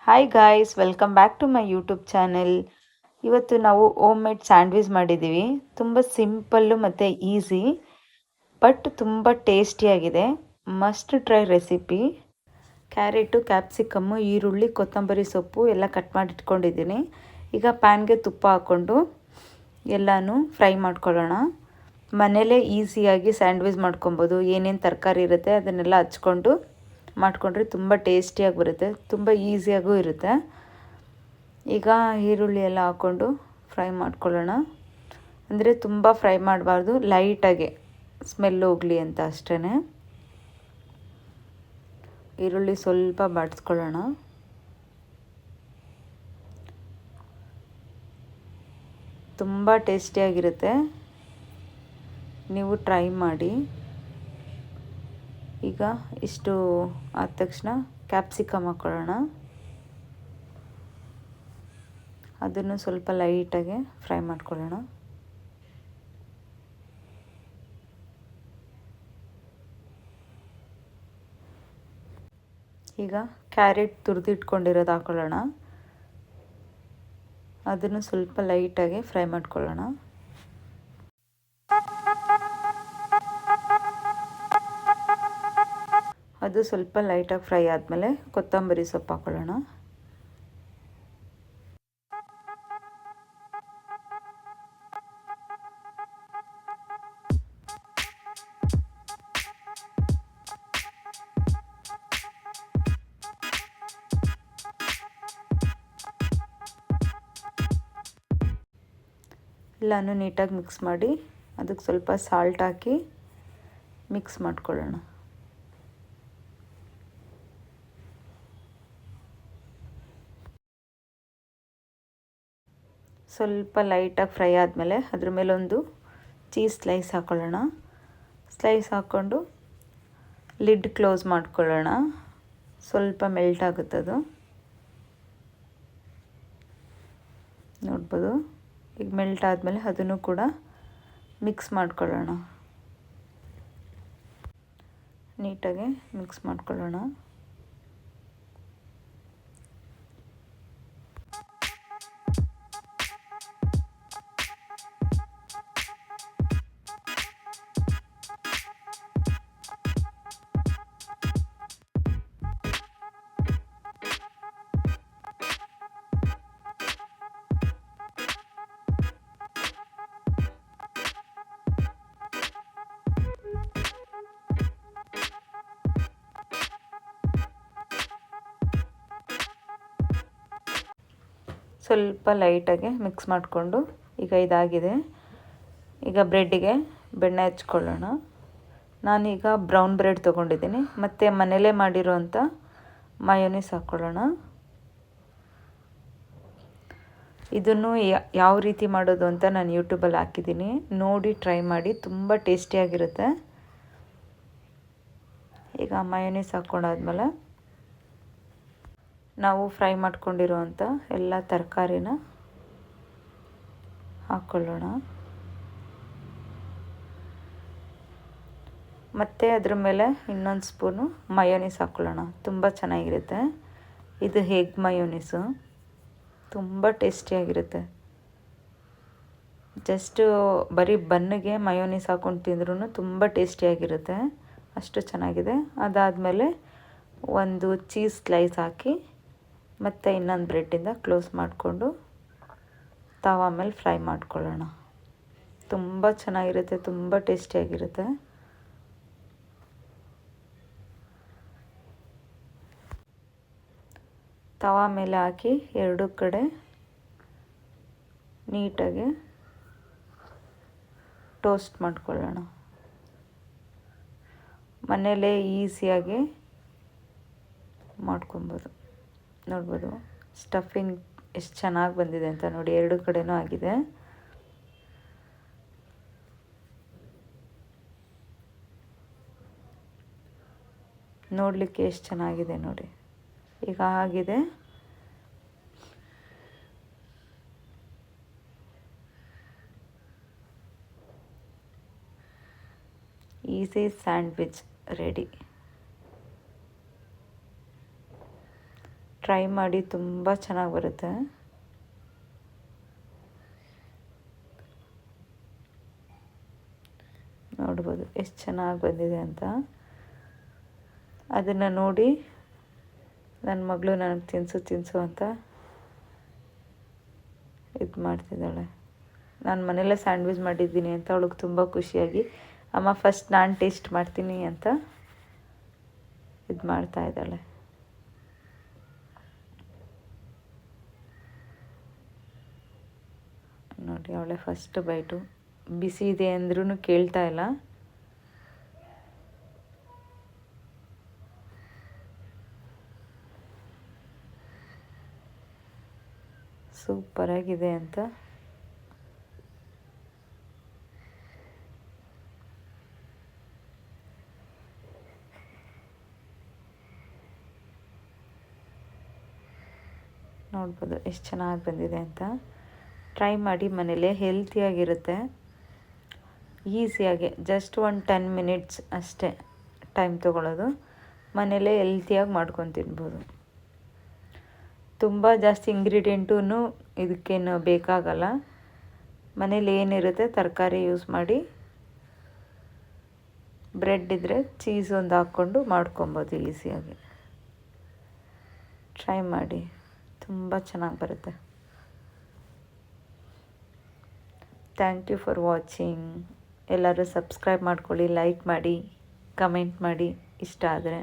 Hi guys, welcome back to my YouTube channel. ಇವತ್ತು ನಾವು home made sandwich ಮಾಡಿದ್ದೀವಿ. ತುಂಬ ಸಿಂಪಲ್ಲು ಮತ್ತು ಈಸಿ, ಬಟ್ ತುಂಬ ಟೇಸ್ಟಿಯಾಗಿದೆ. Must try recipe. Carrot, capsicum, ಈರುಳ್ಳಿ, ಕೊತ್ತಂಬರಿ ಸೊಪ್ಪು ಎಲ್ಲ ಕಟ್ ಮಾಡಿ ಇಟ್ಕೊಂಡಿದ್ದೀನಿ. ಈಗ ಪ್ಯಾನ್ಗೆ ತುಪ್ಪ ಹಾಕ್ಕೊಂಡು ಎಲ್ಲನೂ ಫ್ರೈ ಮಾಡ್ಕೊಳ್ಳೋಣ. ಮನೇಲೇ ಈಸಿಯಾಗಿ ಸ್ಯಾಂಡ್ವಿಚ್ ಮಾಡ್ಕೊಬೋದು. ಏನೇನು ತರಕಾರಿ ಇರುತ್ತೆ ಅದನ್ನೆಲ್ಲ ಹಚ್ಕೊಂಡು ಮಾಡಿಕೊಂಡ್ರೆ ತುಂಬ ಟೇಸ್ಟಿಯಾಗಿ ಬರುತ್ತೆ, ತುಂಬ ಈಸಿಯಾಗೂ ಇರುತ್ತೆ. ಈಗ ಈರುಳ್ಳಿ ಎಲ್ಲ ಹಾಕ್ಕೊಂಡು ಫ್ರೈ ಮಾಡ್ಕೊಳ್ಳೋಣ. ಅಂದರೆ ತುಂಬ ಫ್ರೈ ಮಾಡಬಾರ್ದು, ಲೈಟಾಗೆ ಸ್ಮೆಲ್ ಹೋಗಲಿ ಅಂತ ಅಷ್ಟೇ. ಈರುಳ್ಳಿ ಸ್ವಲ್ಪ ಬಾಡಿಸ್ಕೊಳ್ಳೋಣ. ತುಂಬ ಟೇಸ್ಟಿಯಾಗಿರುತ್ತೆ, ನೀವು ಟ್ರೈ ಮಾಡಿ. ಈಗ ಇಷ್ಟು ಆದ ತಕ್ಷಣ ಕ್ಯಾಪ್ಸಿಕಮ್ ಹಾಕ್ಕೊಳ್ಳೋಣ. ಅದನ್ನು ಸ್ವಲ್ಪ ಲೈಟಾಗಿ ಫ್ರೈ ಮಾಡ್ಕೊಳ್ಳೋಣ. ಈಗ ಕ್ಯಾರೆಟ್ ತುರಿದಿಟ್ಕೊಂಡಿರೋದು ಹಾಕ್ಕೊಳ್ಳೋಣ. ಅದನ್ನು ಸ್ವಲ್ಪ ಲೈಟಾಗಿ ಫ್ರೈ ಮಾಡ್ಕೊಳ್ಳೋಣ. ಅದು ಸ್ವಲ್ಪ ಲೈಟಾಗಿ ಫ್ರೈ ಆದಮೇಲೆ ಕೊತ್ತಂಬರಿ ಸೊಪ್ಪು ಹಾಕ್ಕೊಳ್ಳೋಣ. ಎಲ್ಲನೂ ನೀಟಾಗಿ ಮಿಕ್ಸ್ ಮಾಡಿ ಅದಕ್ಕೆ ಸ್ವಲ್ಪ ಸಾಲ್ಟ್ ಹಾಕಿ ಮಿಕ್ಸ್ ಮಾಡ್ಕೊಳ್ಳೋಣ. ಸ್ವಲ್ಪ ಲೈಟಾಗಿ ಫ್ರೈ ಆದಮೇಲೆ ಅದ್ರ ಮೇಲೊಂದು ಚೀಸ್ ಸ್ಲೈಸ್ ಹಾಕ್ಕೊಳ್ಳೋಣ. ಸ್ಲೈಸ್ ಹಾಕ್ಕೊಂಡು ಲಿಡ್ ಕ್ಲೋಸ್ ಮಾಡ್ಕೊಳ್ಳೋಣ. ಸ್ವಲ್ಪ ಮೆಲ್ಟ್ ಆಗುತ್ತದು, ನೋಡ್ಬೋದು. ಈಗ ಮೆಲ್ಟ್ ಆದಮೇಲೆ ಅದನ್ನು ಕೂಡ ಮಿಕ್ಸ್ ಮಾಡ್ಕೊಳ್ಳೋಣ. ನೀಟಾಗಿ ಮಿಕ್ಸ್ ಮಾಡ್ಕೊಳ್ಳೋಣ. ಸ್ವಲ್ಪ ಲೈಟಾಗಿ ಮಿಕ್ಸ್ ಮಾಡಿಕೊಂಡು ಈಗ ಇದಾಗಿದೆ. ಈಗ ಬ್ರೆಡ್ಡಿಗೆ ಬೆಣ್ಣೆ ಹಚ್ಕೊಳ್ಳೋಣ. ನಾನೀಗ ಬ್ರೌನ್ ಬ್ರೆಡ್ ತೊಗೊಂಡಿದ್ದೀನಿ, ಮತ್ತು ಮನೇಲೇ ಮಾಡಿರೋಂಥ ಮಯೋನೀಸ್ ಹಾಕ್ಕೊಳ್ಳೋಣ. ಇದನ್ನು ಯಾವ ರೀತಿ ಮಾಡೋದು ಅಂತ ನಾನು ಯೂಟ್ಯೂಬಲ್ಲಿ ಹಾಕಿದ್ದೀನಿ, ನೋಡಿ ಟ್ರೈ ಮಾಡಿ, ತುಂಬ ಟೇಸ್ಟಿಯಾಗಿರುತ್ತೆ. ಈಗ ಮಯೋನೀಸ್ ಹಾಕ್ಕೊಂಡಾದ್ಮೇಲೆ ನಾವು ಫ್ರೈ ಮಾಡ್ಕೊಂಡಿರೋವಂಥ ಎಲ್ಲ ತರಕಾರಿನ ಹಾಕ್ಕೊಳ್ಳೋಣ. ಮತ್ತು ಅದ್ರ ಮೇಲೆ ಇನ್ನೊಂದು ಸ್ಪೂನು ಮಯೋನೀಸ್ ಹಾಕ್ಕೊಳ್ಳೋಣ. ತುಂಬ ಚೆನ್ನಾಗಿರುತ್ತೆ. ಇದು ಎಗ್ ಮಯೋನೀಸು, ತುಂಬ ಟೇಸ್ಟಿಯಾಗಿರುತ್ತೆ. ಜಸ್ಟು ಬರೀ ಬನ್ನಿಗೆ ಮಯೋನೀಸ್ ಹಾಕ್ಕೊಂಡು ತಿಂದ್ರೂ ತುಂಬ ಟೇಸ್ಟಿಯಾಗಿರುತ್ತೆ, ಅಷ್ಟು ಚೆನ್ನಾಗಿದೆ. ಅದಾದಮೇಲೆ ಒಂದು ಚೀಸ್ ಸ್ಲೈಸ್ ಹಾಕಿ ಮತ್ತು ಇನ್ನೊಂದು ಬ್ರೆಡ್ಡಿಂದ ಕ್ಲೋಸ್ ಮಾಡಿಕೊಂಡು ತವಾ ಮೇಲೆ ಫ್ರೈ ಮಾಡ್ಕೊಳ್ಳೋಣ. ತುಂಬ ಚೆನ್ನಾಗಿರುತ್ತೆ, ತುಂಬ ಟೇಸ್ಟಿಯಾಗಿರುತ್ತೆ. ತವಾ ಮೇಲೆ ಹಾಕಿ ಎರಡೂ ಕಡೆ ನೀಟಾಗಿ ಟೋಸ್ಟ್ ಮಾಡ್ಕೊಳ್ಳೋಣ. ಮನೆಯಲ್ಲೇ ಈಸಿಯಾಗಿ ಮಾಡ್ಕೊಬೋದು. ನೋಡ್ಬೋದು ಸ್ಟಫಿಂಗ್ ಎಷ್ಟು ಚೆನ್ನಾಗಿ ಬಂದಿದೆ ಅಂತ ನೋಡಿ, ಎರಡೂ ಕಡೆನೂ ಆಗಿದೆ. ನೋಡಲಿಕ್ಕೆ ಎಷ್ಟು ಚೆನ್ನಾಗಿದೆ ನೋಡಿ. ಈಗ ಆಗಿದೆ. Easy sandwich ready. ಟ್ರೈ ಮಾಡಿ, ತುಂಬ ಚೆನ್ನಾಗಿ ಬರುತ್ತೆ. ನೋಡ್ಬೋದು ಎಷ್ಟು ಚೆನ್ನಾಗಿ ಬಂದಿದೆ ಅಂತ. ಅದನ್ನು ನೋಡಿ ನನ್ನ ಮಗಳು ನನಗೆ ತಿನ್ನಿಸು ಅಂತ ಇದು ಮಾಡ್ತಿದ್ದಾಳೆ. ನಾನು ಮನೆಯಲ್ಲೇ ಸ್ಯಾಂಡ್ವಿಚ್ ಮಾಡಿದ್ದೀನಿ ಅಂತ ಅವಳಿಗೆ ತುಂಬ ಖುಷಿಯಾಗಿ, ಅಮ್ಮ ಫಸ್ಟ್ ನಾನು ಟೇಸ್ಟ್ ಮಾಡ್ತೀನಿ ಅಂತ ಇದು ಮಾಡ್ತಾ ಇದ್ದಾಳೆ. ನೋಡಿ, ಅವಳೆ ಫಸ್ಟ್ ಬೈಟು. ಬಿಸಿ ಇದೆ ಅಂದ್ರೂ ಕೇಳ್ತಾ ಇಲ್ಲ. ಸೂಪರಾಗಿದೆ ಅಂತ. ನೋಡ್ಬೋದು ಎಷ್ಟು ಚೆನ್ನಾಗಿ ಬಂದಿದೆ ಅಂತ. ಟ್ರೈ ಮಾಡಿ ಮನೇಲೇ, ಹೆಲ್ತಿಯಾಗಿರುತ್ತೆ, ಈಸಿಯಾಗಿ. ಜಸ್ಟ್ ಒಂದು 10 ಮಿನಿಟ್ಸ್ ಅಷ್ಟೇ ಟೈಮ್ ತೊಗೊಳ್ಳೋದು. ಮನೇಲೇ ಹೆಲ್ತಿಯಾಗಿ ಮಾಡ್ಕೊಂಡು ತಿನ್ಬೋದು. ತುಂಬ ಜಾಸ್ತಿ ಇಂಗ್ರೀಡಿಯೆಂಟೂ ಇದಕ್ಕೇನು ಬೇಕಾಗಲ್ಲ. ಮನೇಲಿ ಏನಿರುತ್ತೆ ತರಕಾರಿ ಯೂಸ್ ಮಾಡಿ, ಬ್ರೆಡ್ ಇದ್ದರೆ ಚೀಸ್ ಒಂದು ಹಾಕ್ಕೊಂಡು ಮಾಡ್ಕೊಬೋದು ಈಸಿಯಾಗಿ. ಟ್ರೈ ಮಾಡಿ, ತುಂಬ ಚೆನ್ನಾಗಿ ಬರುತ್ತೆ. Thank you for watching. ಎಲ್ಲರೂ ಸಬ್ಸ್ಕ್ರೈಬ್ ಮಾಡ್ಕೊಳ್ಳಿ, ಲೈಕ್ ಮಾಡಿ, ಕಮೆಂಟ್ ಮಾಡಿ ಇಷ್ಟ ಆದರೆ.